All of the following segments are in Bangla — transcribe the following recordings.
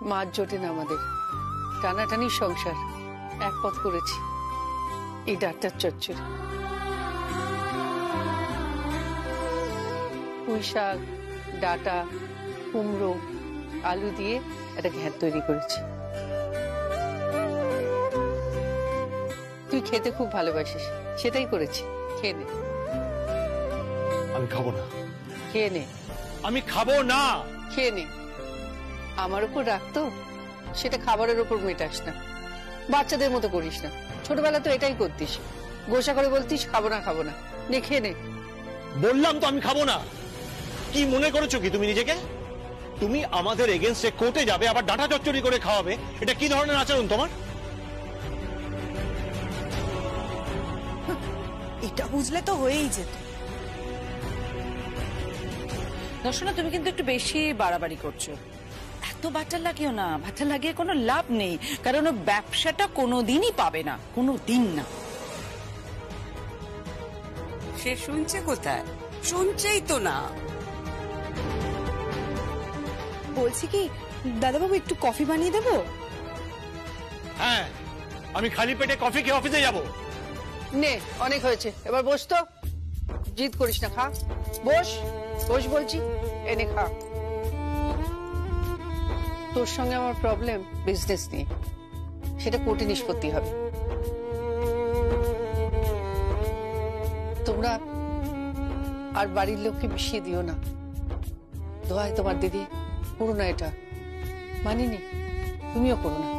মার জোটে না আমাদের, টানাটানি সংসার, এক পথ করেছি এই ডাক্তার চচ্চড়ি। পুঁই শাক, ডাটা, কুমড়ো, আলু দিয়ে একটা ঘ্যাট তৈরি করেছি। তুই খেতে খুব ভালোবাসিস, সেটাই করেছি, খেয়ে নে। আমি খাবো না। খেয়ে নে। আমি খাবো না। খেয়ে নে। আমার উপর রাখতো, সেটা খাবারের উপর মেটাস না, বাচ্চাদের মতো করিস না। ছোটবেলা তো এটাই করতিস, গোসা করে বলতিস খাবো না খাবো না। নে, খেয়ে নে। বললাম তো আমি খাবো না। কি মনে করেছো কি তুমি নিজেকে? তুমি আমাদের এগেইনস্টে কোর্টে যাবে, আবার ডাটা চচ্চড়ি করে খাওয়াবে? এটা কি ধরনের আচরণ তোমার? এটা বুঝলে তো হয়েই যেত। দর্শনা, তুমি কিন্তু একটু বেশি বাড়াবাড়ি করছো। এত বাটার লাগিও না, বাটার লাগিয়ে কোনো লাভ নেই, কারণ ও ব্যবসাটা কোনোদিনই পাবে না, কোনোদিন না। সে শুনছে কোথায়? শুনছেই তো না। বলছি কি দাদাবাবু, একটু কফি বানিয়ে দেবো? হ্যাঁ, আমি খালি পেটে কফি খেয়ে অফিসে যাবো। নে, অনেক হয়েছে, এবার বস তো। জিদ করিস না, খা। বস বস বলছি, এনে খা। তোর সঙ্গে আমার প্রবলেম বিজনেস নিয়ে, সেটা কোর্টে নিষ্পত্তি হবে। তোমরা আর বাড়ির লোককে মিশিয়ে দিও না, দোহাই তোমার দিদি। করো না এটা, মানিনি, তুমিও করো না।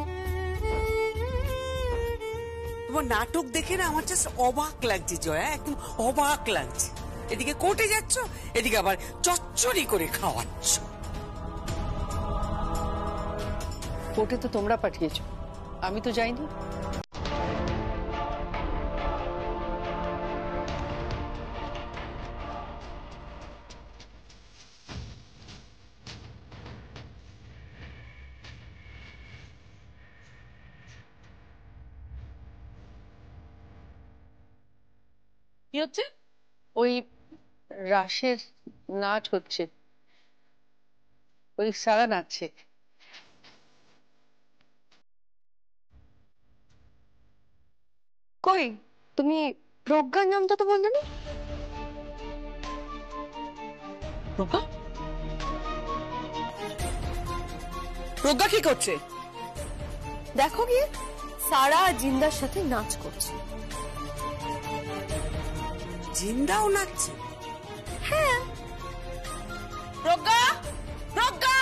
তোমার নাটক দেখে না আমার জাস্ট অবাক লাগছে জয়া, একদম অবাক লাগছে। এদিকে কোর্টে যাচ্ছ, এদিকে আবার চচ্চড়ি করে খাওয়াচ্ছ। কোর্টে তো তোমরা পাঠিয়েছো, আমি তো যাইনি। কি হচ্ছে? ওই রাসের নাচ হচ্ছে, ওই সারা নাচছে। কই, তুমি প্রজ্ঞার নামটা তো বললে না? প্রজ্ঞা? প্রজ্ঞা কি করছে? দেখো গিয়ে, সারা জিন্দার সাথে নাচ করছে। জিন্দাও নাচছে? হ্যাঁ। প্রজ্ঞা, প্রজ্ঞা!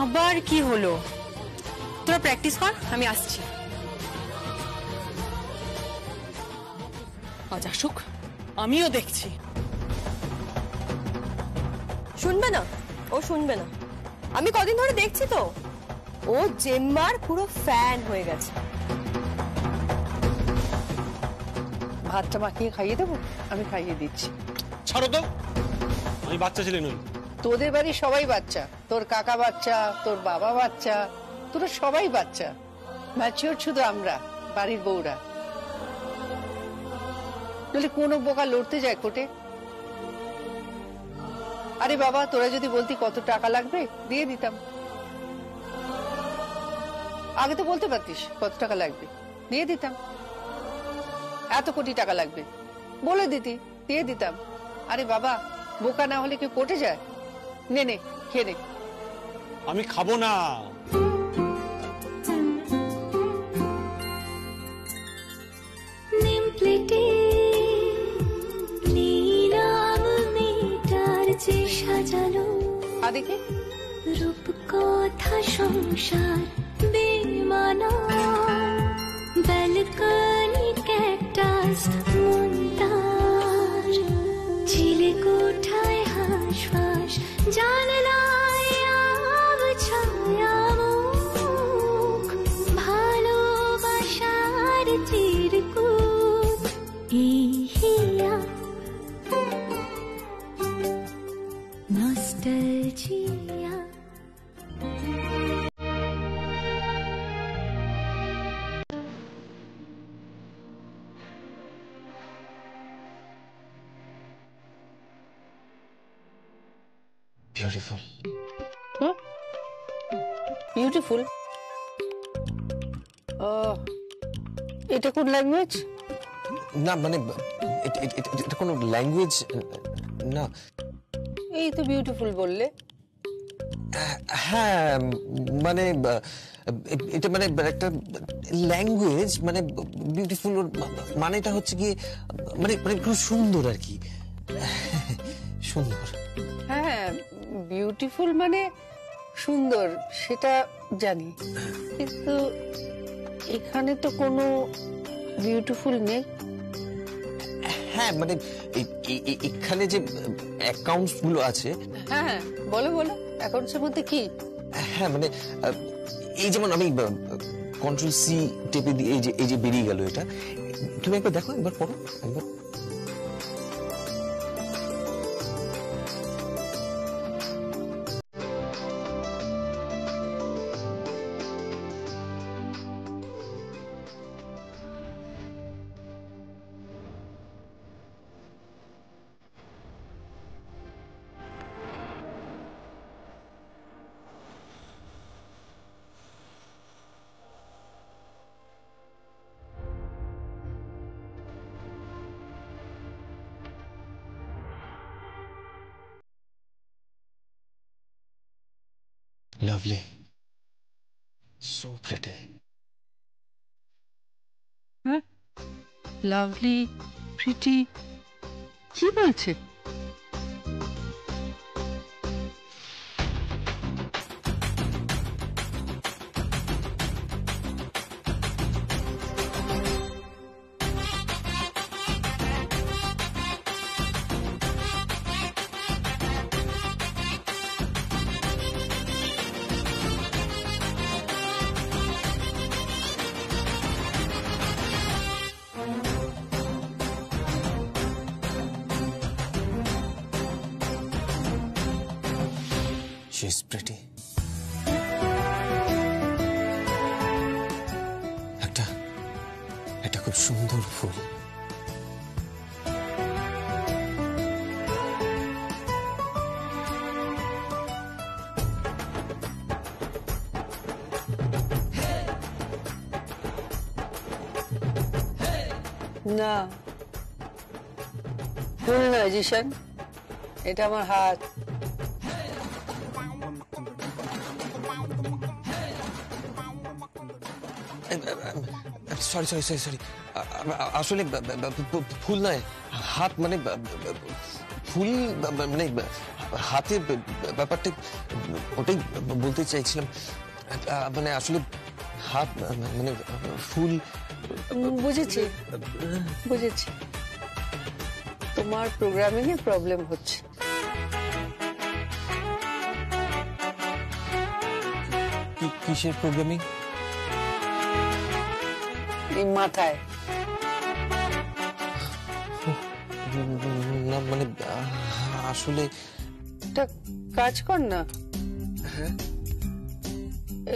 আবার কি হলো? তোরা প্র্যাকটিস কর, আমি আসছি। আজ আসুক, আমিও দেখছি। শুনবে না, ও শুনবে না। আমি কদিন ধরে দেখছি তো, ও জেম্মার পুরো ফ্যান হয়ে গেছে। ভাতটা মাখিয়ে খাইয়ে দেবো, আমি খাইয়ে দিচ্ছি। ছাড়ো তো, আমি বাচ্চা ছেলে নই। তোদের বাড়ির সবাই বাচ্চা, তোর কাকা বাচ্চা, তোর বাবা বাচ্চা, তোরা সবাই বাচ্চা। ম্যাচিওর শুধু আমরা, বাড়ির বউরা। নইলে কোনো বোকা লড়তে যায় কোর্টে? আরে বাবা, তোরা যদি বলতি কত টাকা লাগবে, দিয়ে দিতাম। আগে তো বলতে পারতিস কত টাকা লাগবে, দিয়ে দিতাম। এত কোটি টাকা লাগবে বলে দিতি, দিয়ে দিতাম। আরে বাবা, বোকা না হলে কেউ কোর্টে যায়? নে নে, খেয়ে নে। আমি খাবো না। দেখি রূপ কথা সংসার বেমানা ব্যালকনি ক্যাকটাস মন্দার ঝিলে কোঠায় হাঁসফাঁস জানলায় আব ছায়া মুখ ভালোবাসার চিরকুট ইহিয়া নস্টালজিয়া। বিউটিফুল। বিউটিফুল। এটা কোন ল্যাঙ্গুয়েজ? না মানে এটা কোনো ল্যাঙ্গুয়েজ না। এই তো বিউটিফুল বললে। হ্যাঁ মানে এটা মানে একটা ল্যাঙ্গুয়েজ, মানে বিউটিফুল মানেটা হচ্ছে কি মানে মানে খুব সুন্দর আর কি, সুন্দর। হ্যাঁ, বিউটিফুল মানে সুন্দর, সেটা জানি, কিন্তু এখানে তো কোনো বিউটিফুল নেই। হ্যাঁ মানে এখানে যে অ্যাকাউন্টস গুলো আছে। হ্যাঁ বলো বলো, অ্যাকাউন্টসের মধ্যে কি? হ্যাঁ মানে এই যেমন আমি কন্ট্রোল সি টেপে দিয়ে এই যে বেরিয়ে গেল এটা। তুমি একবার দেখো, একবার পড়ো একবার। Lovely. So pretty. হ্যাঁ, লাভলি, প্রিটি, কি বলছে? She's pretty. একটা খুব সুন্দর ফুল। না, ফুল নয় জিশান, এটা আমার হাত। সরি সরি সরি সরি, আসলে ফুল নয়, হাত। মানে ফুল মানে হাতে ব্যাপারটা ওটাই বলতে চাইছিলাম। মানে আসলে হাত মানে ফুল। বুঝেছি বুঝেছি, তোমার প্রোগ্রামিং এ প্রবলেম হচ্ছে। কিসের প্রোগ্রামিং? এই মাথায়। না মানে আসলে একটা কাজ কর না,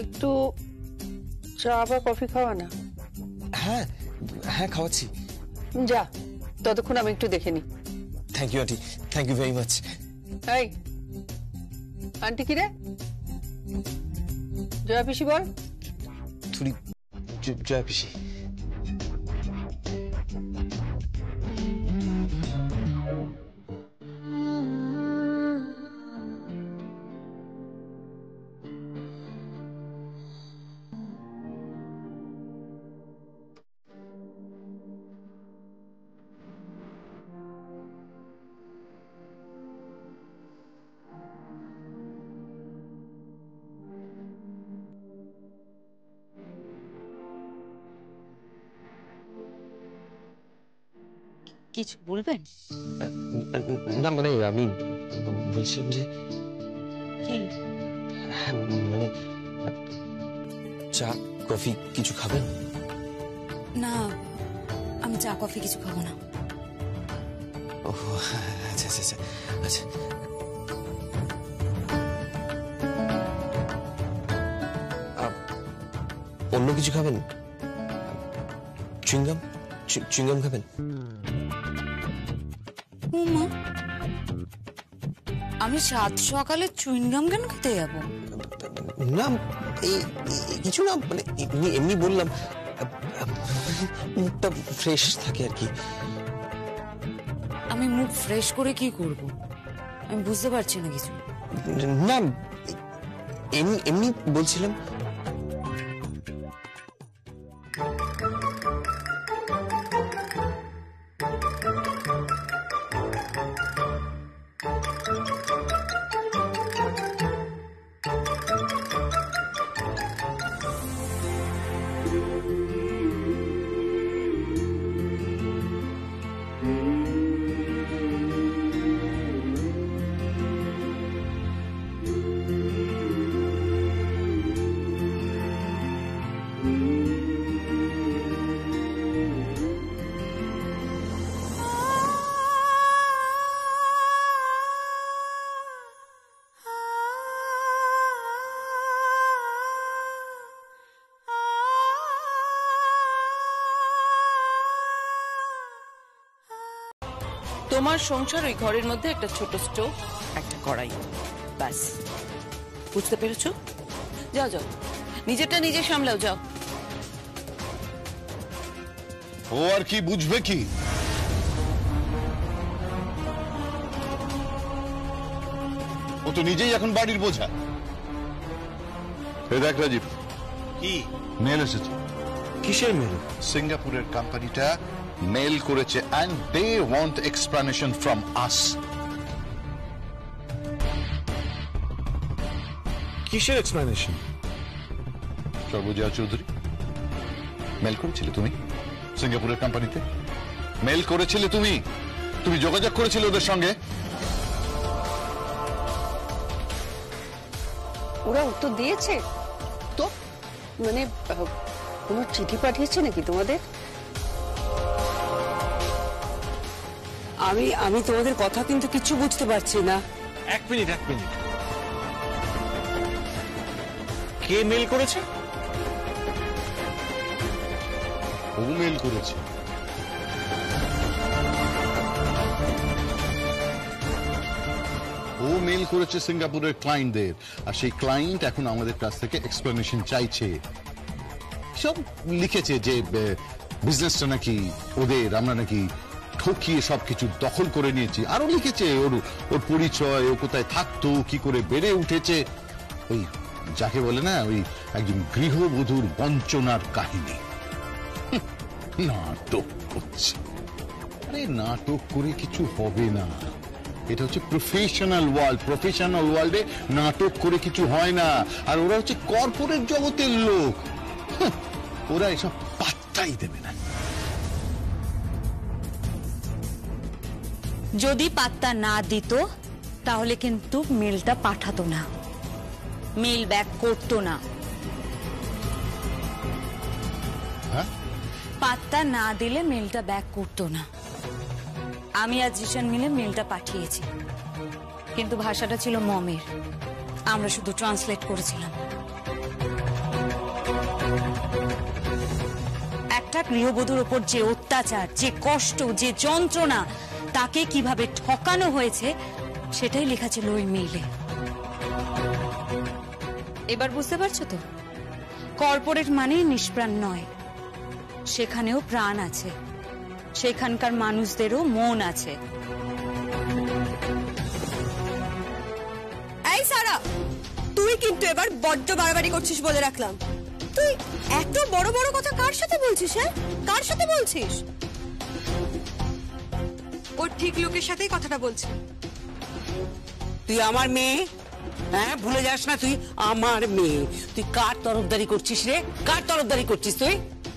একটু চা বা কফি খাওয়া না। হ্যাঁ হ্যাঁ খাওয়াচ্ছি। যা, ততক্ষণ আমি একটু দেখে নি। Thank you aunty, thank you very much. এই আন্টি কি রে? জয়া পিসি বল। থুড়ি জয়া পিসি। কিছু বলবেন? না মানে আমি বলছিলাম যে মানে চা কফি কিছু খাবেন? না, আমি চা কফি কিছু খাবো না। ও আচ্ছা আচ্ছা আচ্ছা আচ্ছা। অন্য কিছু খাবেন? চুইংগাম? চুইংগাম খাবেন? উমা, আমি সাত সকালে চুইংগাম কেন খেতে যাবো? না কিছু না, মানে এমনি এমনি বললাম, মুখটা ফ্রেশ থাকে আর কি। আমি মুখ ফ্রেশ করে কি করব? আমি বুঝতে পারছি না কিছু। না, এমনি বলছিলাম। তোমার সংসার ওই ঘরের মধ্যে একটা ছোট স্টোভ, একটা কড়াই, ব্যাস। বুঝতে পেরেছো? যাও যাও, নিজেরটা নিজে সামলাও, যাও। ও আর কি বুঝবে কি? ও তো নিজেই এখন বাড়ির বোঝা। এই দেখ রাজীব, কি মেল এসেছে। কিসের মেল? সিঙ্গাপুরের কোম্পানিটা মেল করেছে and they want explanation from us. কিসের এক্সপ্লেনেশন? সর্বজয়া চৌধুরী, মেল করেছিলে তুমি সিঙ্গাপুরের কোম্পানিতে? মেল করেছিলে তুমি? তুমি যোগাযোগ করেছিলে ওদের সঙ্গে? ওরা উত্তর দিয়েছে তো? মানে কোনো চিঠি পাঠিয়েছে নাকি তোমাদের? আমি তোমাদের কথা কিন্তু কিছু বুঝতে পারছি না। এক মিনিট। কে মেল করেছে? ও মেল করেছে। ও মেল করেছে সিঙ্গাপুরের ক্লায়েন্টদের, আর সেই ক্লায়েন্ট এখন আমাদের কাছ থেকে এক্সপ্লেনেশন চাইছে। সব লিখেছে যে বিজনেসটা নাকি ওদের, আমরা নাকি ঠকিয়ে সবকিছু দখল করে নিয়েছি। আরো লিখেছে ওর পরিচয়, ও কোথায় থাকতো, কি করে বেড়ে উঠেছে। ওই যাকে বলে না, ওই একজন গৃহবধূর বঞ্চনার কাহিনী। নাটক করছে। আরে নাটক করে কিছু হবে না, এটা হচ্ছে প্রফেশনাল ওয়ার্ল্ড। প্রফেশনাল ওয়ার্ল্ডে নাটক করে কিছু হয় না। আর ওরা হচ্ছে কর্পোরেট জগতের লোক, ওরা এসব পাত্তাই দেবে না। যদি পাত্তা না দিত তাহলে কিন্তু মেলটা পাঠাতো না, মেল ব্যাক করতো না। হ্যাঁ, পাত্তা না দিলে মেলটা ব্যাক করতো না। আমি আর জিশান মিলে মেলটা পাঠিয়েছি, কিন্তু ভাষাটা ছিল মমের, আমরা শুধু ট্রান্সলেট করেছিলাম। একটা গৃহবধূর ওপর যে অত্যাচার, যে কষ্ট, যে যন্ত্রণা, তাকে কিভাবে ঠকানো হয়েছে সেটাই লেখা ছিল ওই মেইলে। এবার বুঝতে পারছো তো? কর্পোরেট মানেই নিষ্প্রাণ নয়, সেখানেও প্রাণ আছে, সেখানকার মানুষদেরও মন আছে। এই সারা, তুই কিন্তু এবার বড্ড বাড়াবাড়ি করছিস বলে রাখলাম। তুই এত বড় বড় কথা কার সাথে বলছিস? হ্যাঁ, কার সাথে বলছিস? ওর ঠিক লোকের সাথেই কথাটা বলছি। তুই আমার মেয়ে, হ্যাঁ ভুলে যাস না, তুই আমার মেয়ে। তুই কার তরফদারি করছিস রে? কার তরফদারি করছিস তুই?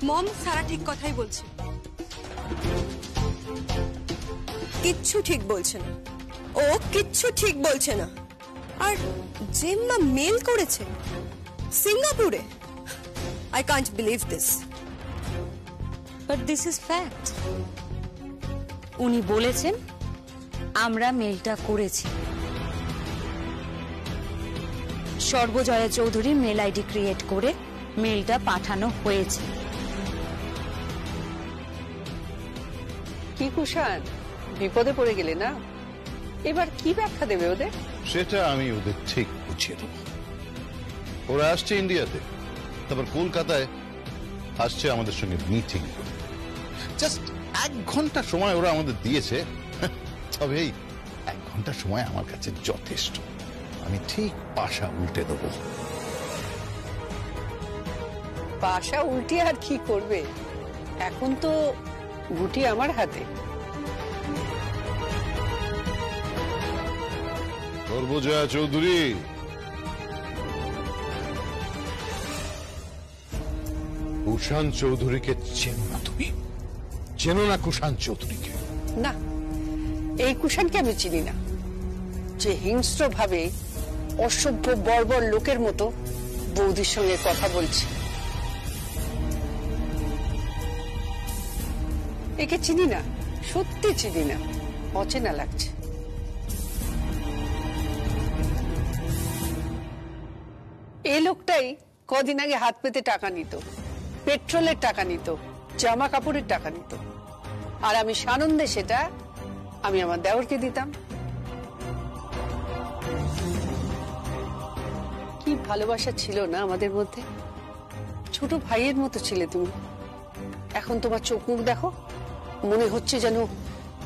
মম, সারা ঠিক কথাই বলছে। কিচ্ছু ঠিক বলছে না, ও কিচ্ছু ঠিক বলছে না। আর জেম্মা মেল করেছে সিঙ্গাপুরে। I can't believe this. But this is fact. উনি বলেছেন আমরা মেলটা করেছি। Sarbajaya Chowdhury mail ID create করে মেলটা পাঠানো হয়েছে। কি কুষাণ, বিপদে পড়ে গেলে না? এবার কি ব্যাখ্যা দেবে ওদের? সেটা আমি ওদের ঠিক বুঝিয়ে দেবো। ওরা আসছে ইন্ডিয়াতে, তারপর কলকাতায় আসছে আমাদের সঙ্গে মিটিং। জাস্ট 1 ঘন্টা সময় ওরা আমাদের দিয়েছে, তবে এই 1 ঘন্টা সময় আমার কাছে যথেষ্ট। আমি ঠিক পাশা উল্টে দেবো। পাশা উল্টে আর কি করবে? এখন তো গুটি আমার হাতে। সর্বজয়া চৌধুরী, কুষাণ চৌধুরীকে চেনো না তুমি? চেনো না কুষাণ চৌধুরীকে? না, এই কুষাণকে আমি চিনি না, যে হিংস্র ভাবে অসভ্য বর্বর লোকের মতো বৌদির সঙ্গে কথা বলছে। একে চিনি না, সত্যি চিনি না, অচেনা লাগছে। এই লোকটাই কদিন আগে হাত পেতে টাকা নিত, পেট্রোলের টাকা নিত, জামা কাপড়ের টাকা নিত, আর আমি সানন্দে সেটা আমি আমার দেওরকে দিতাম। কি ভালোবাসা ছিল না আমাদের মধ্যে, ছোট ভাইয়ের মতো ছিলে তুমি। এখন তোমার চোখ মুখ দেখো, মনে হচ্ছে যেন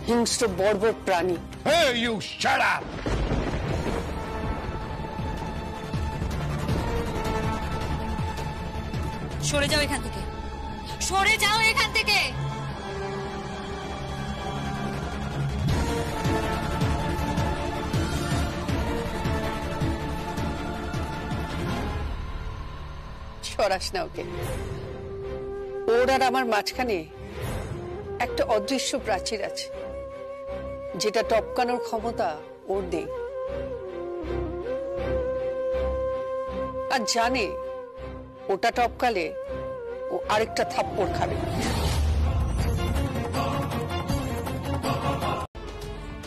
হিংস্র বর্বর প্রাণী। Hey, you shut up! সরে যাও এখান থেকে, সরে যাও এখান থেকে। সরাস না ওকে। ওর আর আমার মাঝখানে একটা অদৃশ্য প্রাচীর আছে, যেটা টপকানোর ক্ষমতা ওর নেই। আর জানে ওটা টপকালে ও আরেকটা থাপ্পড় খাবে।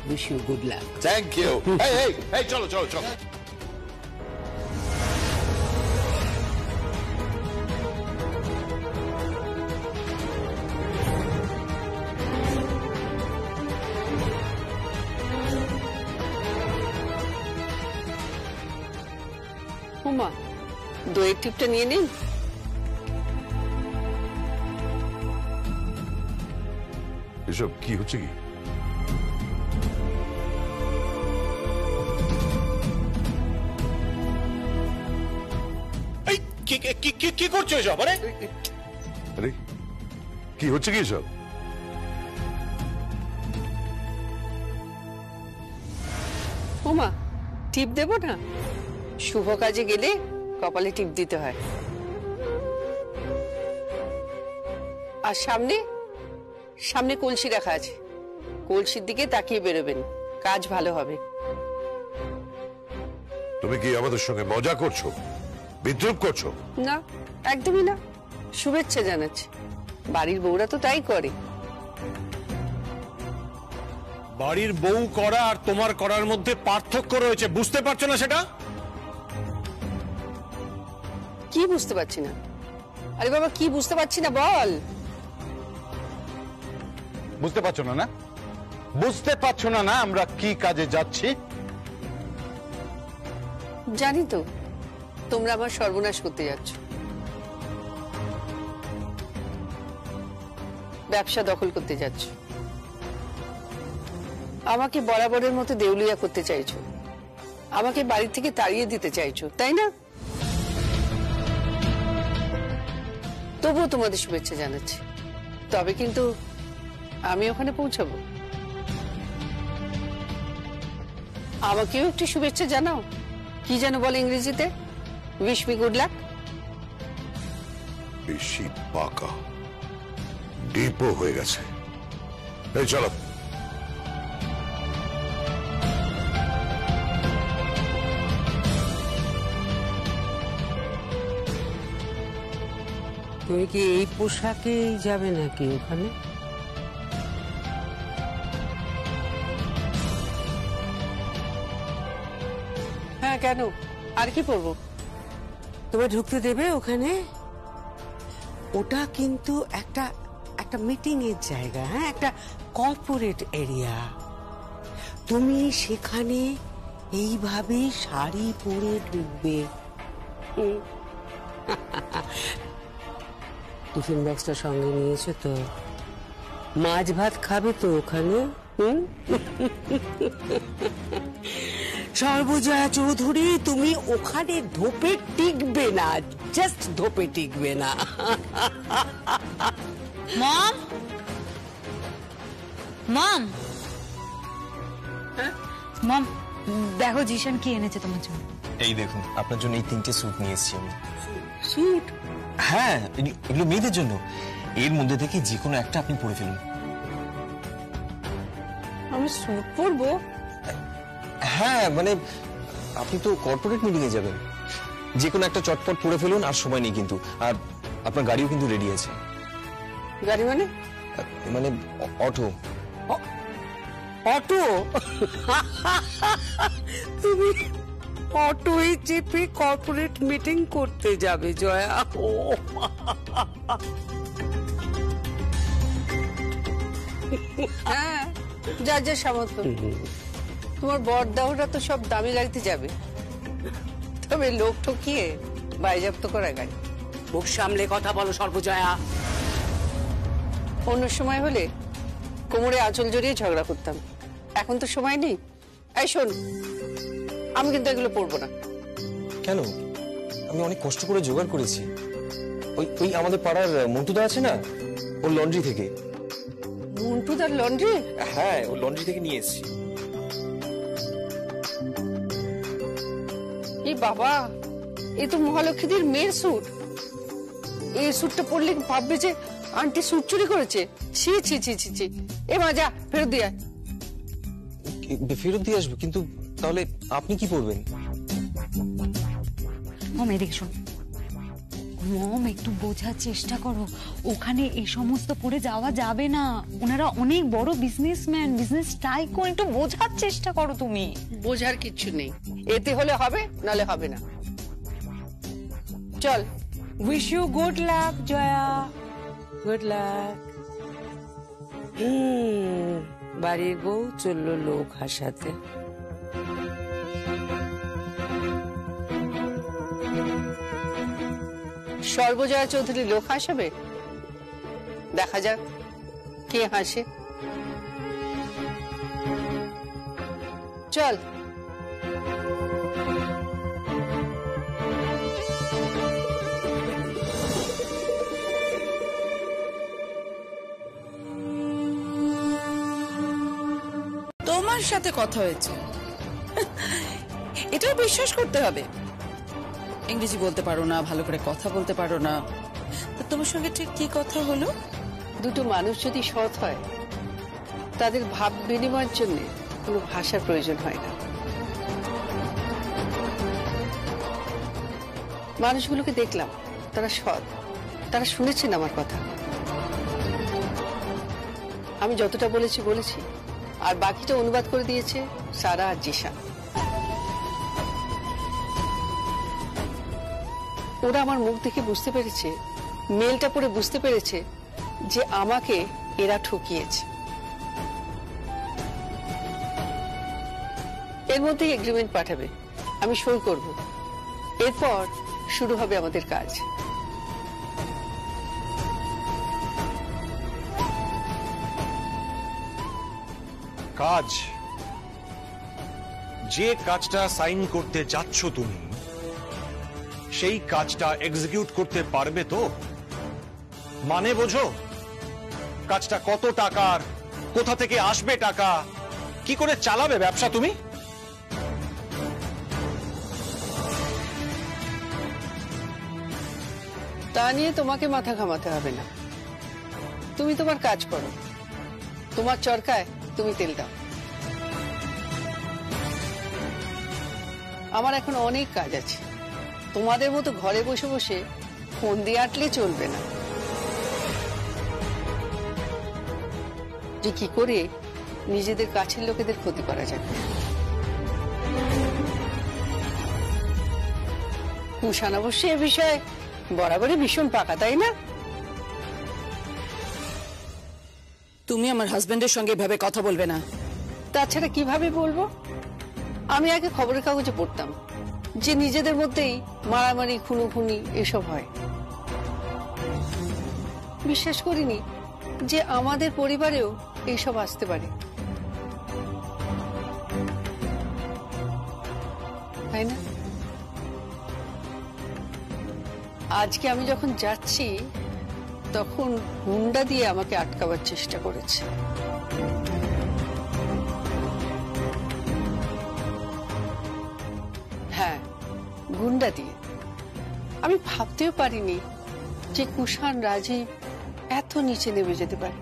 Wish you good luck. Thank you. Hey, hey, hey, চলো চলো চলো। হুমা, দইয়ের টিপটা নিয়ে নিন। এসব কি হচ্ছে কি? এই কি করছো এসব? আরে আরে কি হচ্ছে কি এসব? হুমা, টিপ দেব না? শুভ কাজে গেলে কপালে টিপ দিতে হয়। আর সামনে সামনে কলসি রাখা আছে, কলসির দিকে তাকিয়ে বেরোবেন, কাজ ভালো হবে। তুমি কি আমাদের সঙ্গে মজা করছো, বিদ্রুপ করছো? না, একদমই না, শুভেচ্ছা জানাচ্ছি। বাড়ির বউরা তো তাই করে। বাড়ির বউ করা আর তোমার করার মধ্যে পার্থক্য রয়েছে, বুঝতে পারছো না সেটা? কি বুঝতে পারছি না? আরে বাবা, কি বুঝতে পারছি না বল। বুঝতে পারছো না? না বুঝতে পারছো না? না আমরা কি কাজে যাচ্ছি? জানি তো তোমরা আমার সর্বনাশ করতে যাচ্ছ, ব্যবসা দখল করতে যাচ্ছ, আমাকে বরাবরের মতো দেউলিয়া করতে চাইছো, আমাকে বাড়ি থেকে তাড়িয়ে দিতে চাইছো, তাই না? তবুও তোমাদের শুভেচ্ছা জানাচ্ছি, তবে কিন্তু আমি ওখানে পৌঁছাবো। আমাকেও একটু শুভেচ্ছা জানাও। কি যেন বলে ইংরেজিতে? Wish me good luck. বেশি পাকা ডিপো হয়ে গেছে। এই চলো। তুমি কি এই পোশাকেই যাবে নাকি ওখানে? হ্যাঁ, কেন? আর কি পরবো? তোমায় ঢুকতে দেবে ওখানে? ওটা কিন্তু একটা একটা মিটিং এর জায়গা, হ্যাঁ, একটা কর্পোরেট এরিয়া। তুমি সেখানে এইভাবে শাড়ি পরে ঢুকবে, টিফিন ব্যাগসটা সঙ্গে নিয়েছো তো? মাছ ভাত খাবে তো ওখানে? সর্বজয়া চৌধুরী, তুমি ওখানে ধোপে টিকবে না, জাস্ট ধোপে টিকবে না। মম, মম, মম, দেখো জিশান কি এনেছে তোমার জন্য। এই দেখুন, আপনার জন্য এই 3টে স্যুট নিয়ে এসেছি আমি। স্যুট? হ্যাঁ, এগুলো মেয়েদের জন্য। এর মধ্যে থেকে যে কোনো একটা আপনি পরে ফেলুন। আমি স্যুট পরবো? হ্যাঁ, মানে আপনি তো কর্পোরেট মিটিং এ যাবেন, যে কোনো একটা চটপট পরে ফেলুন, আর সময় নেই কিন্তু। আর আপনার গাড়িও কিন্তু রেডি আছে। গাড়ি মানে? মানে অটো। অটো? তুমি অটোয় চেপে কর্পোরেট মিটিং করতে যাবে জয়া? হ্যাঁ, যার যা সামর্থ্য। তোমার বড়দাহরা তো সব দামি গাড়িতে যাবে, তবে লোক ঠকিয়ে বাজেয়াপ্ত করা গাড়ি। মুখ সামলে কথা বলো সর্বজয়া। অন্য সময় হলে কোমরে আঁচল জড়িয়ে ঝগড়া করতাম, এখন তো সময় নেই। এই শোন, আমি কিন্তু এগুলো পরবো না। কেন? আমি অনেক কষ্ট করে জোগাড় করেছি। ওই আমাদের পাড়ার মন্টুদা আছে না, ওর লন্ড্রি থেকে। মন্টুদার লন্ড্রি? হ্যাঁ, ওর লন্ড্রি থেকে নিয়ে এসেছি। এই বাবা, এ তো মহালক্ষ্মীদের মেয়ের স্যুট। এই স্যুটটা পরলে ভাববে যে আন্টি স্যুট চুরি করেছে। ছি ছি ছি ছি ছি। এ মা, যা ফেরত দিয়ে আয়। ফেরত দিয়ে আসবো, কিন্তু তাহলে আপনি কি পরবেন? মম, এদিকে শোন। মম, একটু বোঝার চেষ্টা করো, ওখানে এই সমস্ত পরে যাওয়া যাবে না। ওনারা অনেক বড় বিজনেসম্যান, বিজনেস টাইকুন, একটু বোঝার চেষ্টা করো তুমি। বোঝার কিচ্ছু নেই, এতে হলে হবে, নালে হবে না। চল। Wish you good luck Jaya, good luck. বাড়ির বউ চললো লোক হাসাতে। সর্বজয়া চৌধুরী লোক হাসাবে? দেখা যাক কে হাসে। চল। তোমার সাথে কথা হয়েছে, এটাও বিশ্বাস করতে হবে। ইংরেজি বলতে পারো না, ভালো করে কথা বলতে পারো না, তো তোমার সঙ্গে ঠিক কি কথা হলো? দুটো মানুষ যদি সৎ হয়, তাদের ভাব বিনিময়ের জন্য কোনো ভাষার প্রয়োজন হয় না। মানুষগুলোকে দেখলাম, তারা সৎ, তারা শুনেছেন আমার কথা। আমি যতটা বলেছি বলেছি, আর বাকিটা অনুবাদ করে দিয়েছে সারা আর জিশান। ওরা আমার মুখ দেখে বুঝতে পেরেছে, মেলটা পড়ে বুঝতে পেরেছে যে আমাকে এরা ঠকিয়েছে। এর মধ্যেই এগ্রিমেন্ট পাঠাবে, আমি সই করব। এরপর শুরু হবে আমাদের কাজ। কাজ? যে কাজটা সাইন করতে যাচ্ছ তুমি, সেই কাজটা এক্সিকিউট করতে পারবে তো? মানে বোঝো, কাজটা কত টাকার, কোথা থেকে আসবে টাকা, কি করে চালাবে ব্যবসা তুমি? তা নিয়ে তোমাকে মাথা ঘামাতে হবে না। তুমি তোমার কাজ করো, তোমার চরকায় তুমি তেল দাও। আমার এখন অনেক কাজ আছে, তোমাদের মতো ঘরে বসে বসে ফোন দিয়ে আটলে চলবে না। যে কি করে নিজেদের কাছের লোকেদের ক্ষতি করা যায়। কুষাণ অবশ্য এ বিষয়ে বরাবরই ভীষণ পাকা, তাই না? তুমি আমার হাজবেন্ডের সঙ্গে এভাবে কথা বলবে না। তাছাড়া কিভাবে বলবো? আমি আগে খবরের কাগজে পড়তাম, যে নিজেদের মধ্যেই মারামারি খুনোখুনি এসব হয়। বিশ্বাস করিনি যে আমাদের পরিবারেও এইসব আসতে পারে, তাই না? আজকে আমি যখন যাচ্ছি তখন হুন্ডা দিয়ে আমাকে আটকাবার চেষ্টা করেছে। হ্যাঁ, গুন্ডা দিয়ে। আমি ভাবতেও পারিনি যে কুষাণ রাজীব এত নিচে নেমে যেতে পারে।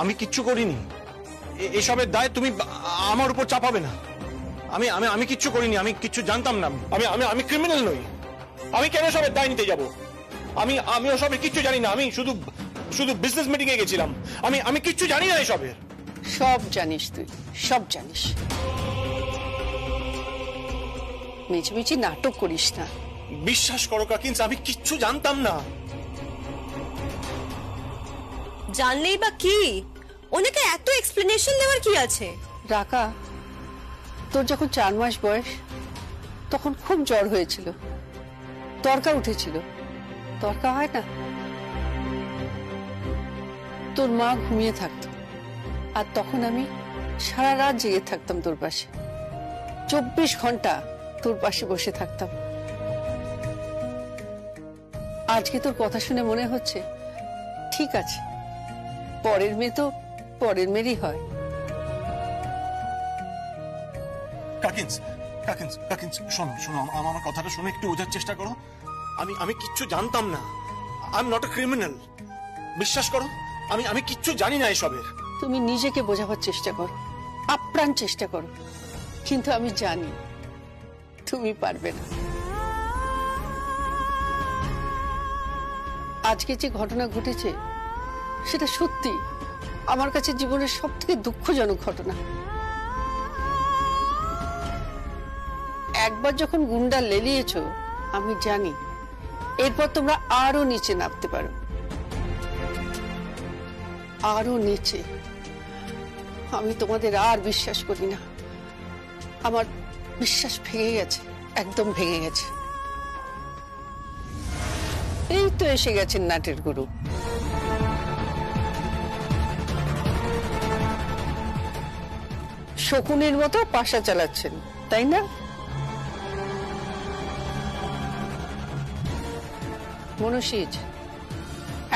আমি কিচ্ছু করিনি। এসবের দায় তুমি আমার উপর চাপাবে না। আমি কিচ্ছু করিনি, আমি কিচ্ছু জানতাম না। আমি ক্রিমিনাল নই। আমি কেন সবের দায় নিতে যাব? আমি ওসবের কিচ্ছু জানি না। আমি শুধু বিজনেস মিটিং এ গেছিলাম। আমি কিচ্ছু জানি না এসবের। সব জানিস তুই, সব জানিস। মিছিমিছি নাটক করিস না। বিশ্বাস করো কাকিন্স, আমি কিচ্ছু জানতাম না। জানলেই বা কি? ওনাকে এত এক্সপ্লেনেশন দেওয়ার কি আছে? রাকা, তোর যখন 4 মাস বয়স তখন খুব জ্বর হয়েছিল, তরকা উঠেছিল। তরকা হয় না? তোর মা ঘুমিয়ে থাকতো আর তখন আমি সারা রাত জেগে থাকতাম তোর পাশে, 24 ঘন্টা তোর পাশে বসে থাকতাম। আজকে তোর কথা শুনে মনে হচ্ছে ঠিক আছে, পরের মেয়ে তো পরের মেয়েরই হয়। কাকিন্স শোনো, আমার কথাটা শুনে একটু বোঝার চেষ্টা করো। আমি কিচ্ছু জানতাম না। I am not a criminal. বিশ্বাস করো, আমি কিচ্ছু জানি না এসবের। তুমি নিজেকে বোঝাবার চেষ্টা করো, আপ্রাণ চেষ্টা করো, কিন্তু আমি জানি তুমি পারবে না। আজকে যে ঘটনা ঘটেছে সেটা সত্যি আমার কাছে জীবনের সবথেকে দুঃখজনক ঘটনা। একবার যখন গুন্ডা লেলিয়েছ, আমি জানি এরপর তোমরা আরো নিচে নামতে পারো, আরো নিচে। আমি তোমাদের আর বিশ্বাস করি না। আমার বিশ্বাস ভেঙে গেছে, একদম ভেঙে গেছে। এই তো এসে গেছেন নাটের গুরু। শকুনের মতো পাশা চালাচ্ছেন, তাই না? মনসিজ,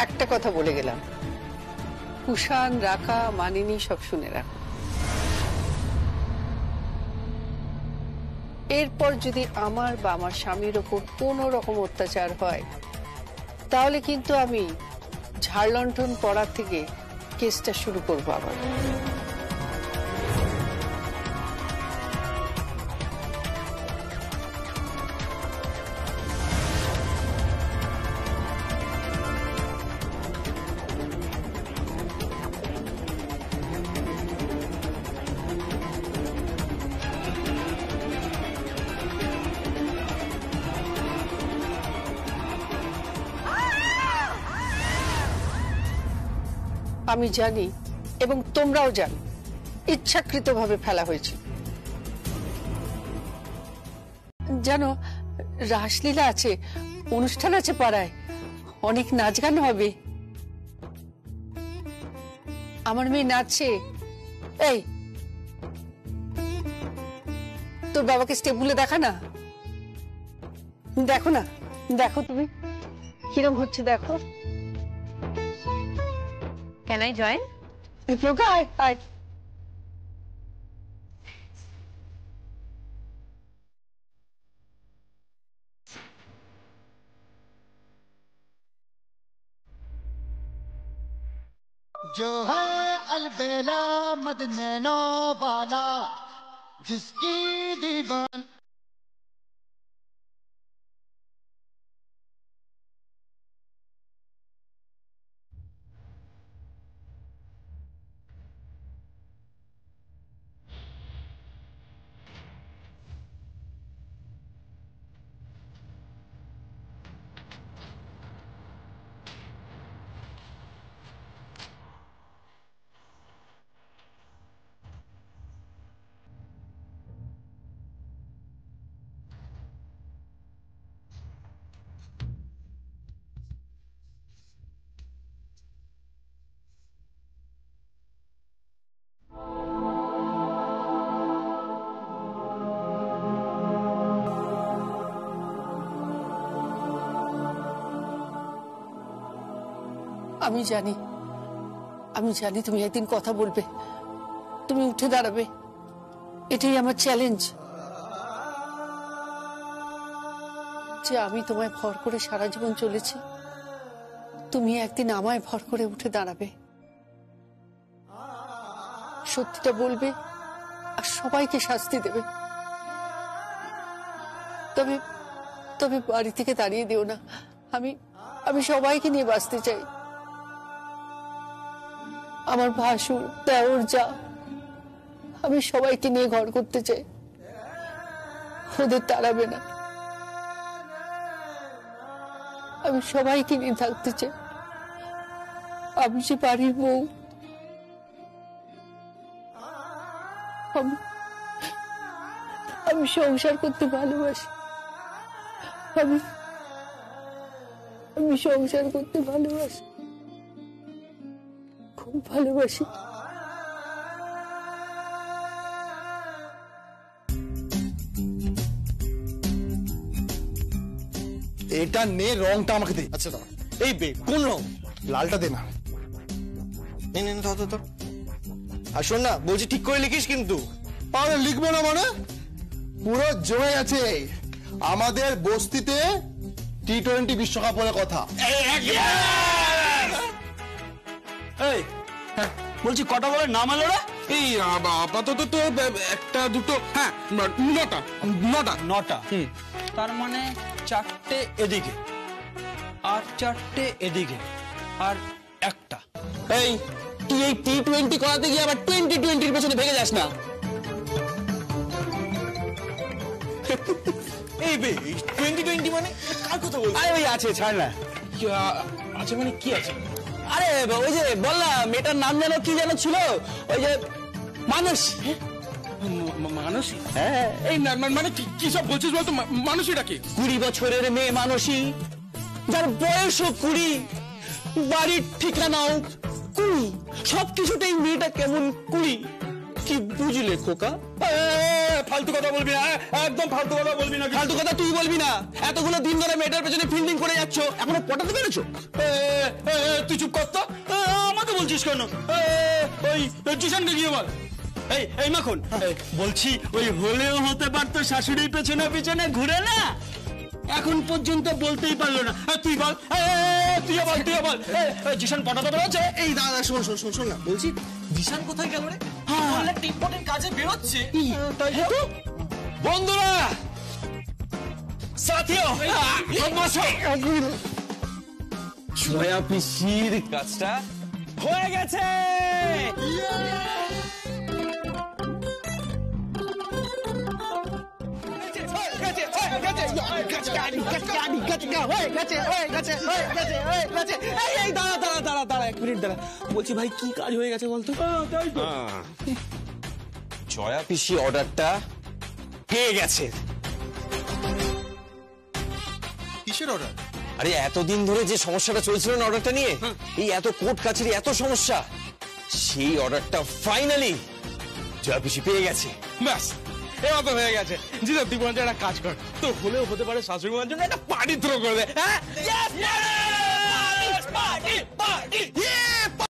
একটা কথা বলে গেলাম, কুষাণ, রাকা, মানিনী সব শুনে রাখো। এরপর যদি আমার বা আমার স্বামীর ওপর কোন রকম অত্যাচার হয় তাহলে কিন্তু আমি ঝাড়লণ্ঠন পড়া থেকে কেসটা শুরু করবো আবার। আমি জানি এবং তোমরাও জানো ইচ্ছাকৃতভাবে ফেলা হয়েছে। জানো, রাসলীলা আছে, অনুষ্ঠান আছে পাড়ায়, অনেক নাচ গান হবে। আমার মেয়ে নাচছে। এই, তোর বাবাকে স্টেপগুলো দেখা না, দেখো না, দেখো তুমি কিরম হচ্ছে, দেখো। Can I join? প্রজ্ঞা, আয় আয়। जो है अलबेला मदनैनो वाला जिसकी दीवान আমি জানি তুমি একদিন কথা বলবে, তুমি উঠে দাঁড়াবে, এটাই আমার চ্যালেঞ্জ। যে আমি তোমায় ভর করে সারা জীবন চলেছি, তুমি একদিন আমায় ভর করে উঠে দাঁড়াবে, সত্যিটা বলবে আর সবাইকে শাস্তি দেবে। তবে তবে বাড়ি থেকে দাঁড়িয়ে দিও না। আমি সবাইকে নিয়ে বাঁচতে চাই। আমার ভাসুর, দেওর, যা, আমি সবাইকে নিয়ে ঘর করতে চাই। ওদের তাড়াবে না, আমি সবাইকে নিয়ে থাকতে চাই। আমি যে বাড়ির বউ, আমি সংসার করতে ভালোবাসি। আমি সংসার করতে ভালোবাসি, খুব ভালোবাসি। এটা নে, রংটা আমাকে দে। আচ্ছা দাঁড়া, এই বে, কোন রং? লালটা দে না। ধর। আর শোন না, বলছি ঠিক করে লিখিস কিন্তু। আরে লিখবো না মানে? পুরো জমে আছে আমাদের বস্তিতে টি-20 বিশ্বকাপ বলে কথা। এই বলছি কটা বলে নাম এলো রে? এই আপাতত তো একটা দুটো, হ্যাঁ 9টা। তার মানে 4টে এদিকে আর 4টে এদিকে আর একটা। এই তুই এই টি-20 করাতে গিয়ে আবার 2020 পেছনে ভেঙে যাস না। এই বে 2020 মানে কার কথা বলছিস? আরে ওই আছে, ছাড় না। আছে মানে কি আছে? আরে ওই যে বললাম, মেয়েটার নাম যেন কি যেন ছিল, ওই যে মানুষ। মানসী? হ্যাঁ। এই মানে কি সব বলছিস বলতো? মানসীটা কি? 20 বছরের মেয়ে মানসী, যার বয়সও 20, বাড়ির ঠিকানাও 20, সবকিছুতেই মেয়েটা কেমন 20। কি বুঝলে খোকা? ফালতু কথা বলবি না, একদম ফালতু কথা বলবি না। ফালতু কথা তুই বলবি না। এতগুলো দিন ধরে মেয়েটার পেছনে ফিল্ডিং করে যাচ্ছ, এখনো পটাতে পেরেছো? তুই চুপ কর তো। আমাকে বলছিস কেন? ওই জিশানকে গিয়ে বল। এই মাখন, বলছি ওই হলেও হতে পারতো শাশুড়ির পেছনে পেছনে ঘুরে না, এখন পর্যন্ত বলতেই পারলো না। তুই বল, তুই বল। জিশান পটাতে পেরেছে? এই দাদা শোন না, বলছি জিশান কোথায় গেল রে? বললে টিপটের কাজে বেরোচ্ছে। বন্ধুরা, সাথীও, জয়া পিসির কাজটা হয়ে গেছে। দাঁড়া 1 মিনিট দাঁড়া। বলছি ভাই, কি কাজ হয়ে গেছে বলতো? জয়া পিসি অর্ডারটা পেয়ে গেছে। কিসের অর্ডার? আরে এতদিন ধরে যে সমস্যাটা চলছিল না অর্ডারটা নিয়ে, এই এত কোর্ট কাছারি, এত সমস্যা, সেই অর্ডারটা ফাইনালি জয়া পিসি পেয়ে গেছে। ব্যাস, এবার তো হয়ে গেছে। জিজা তুই বলছে একটা কাজ কর, তো হলেও হতে পারে শাশুড়ি মার জন্য একটা পার্টি থ্রো করে দে।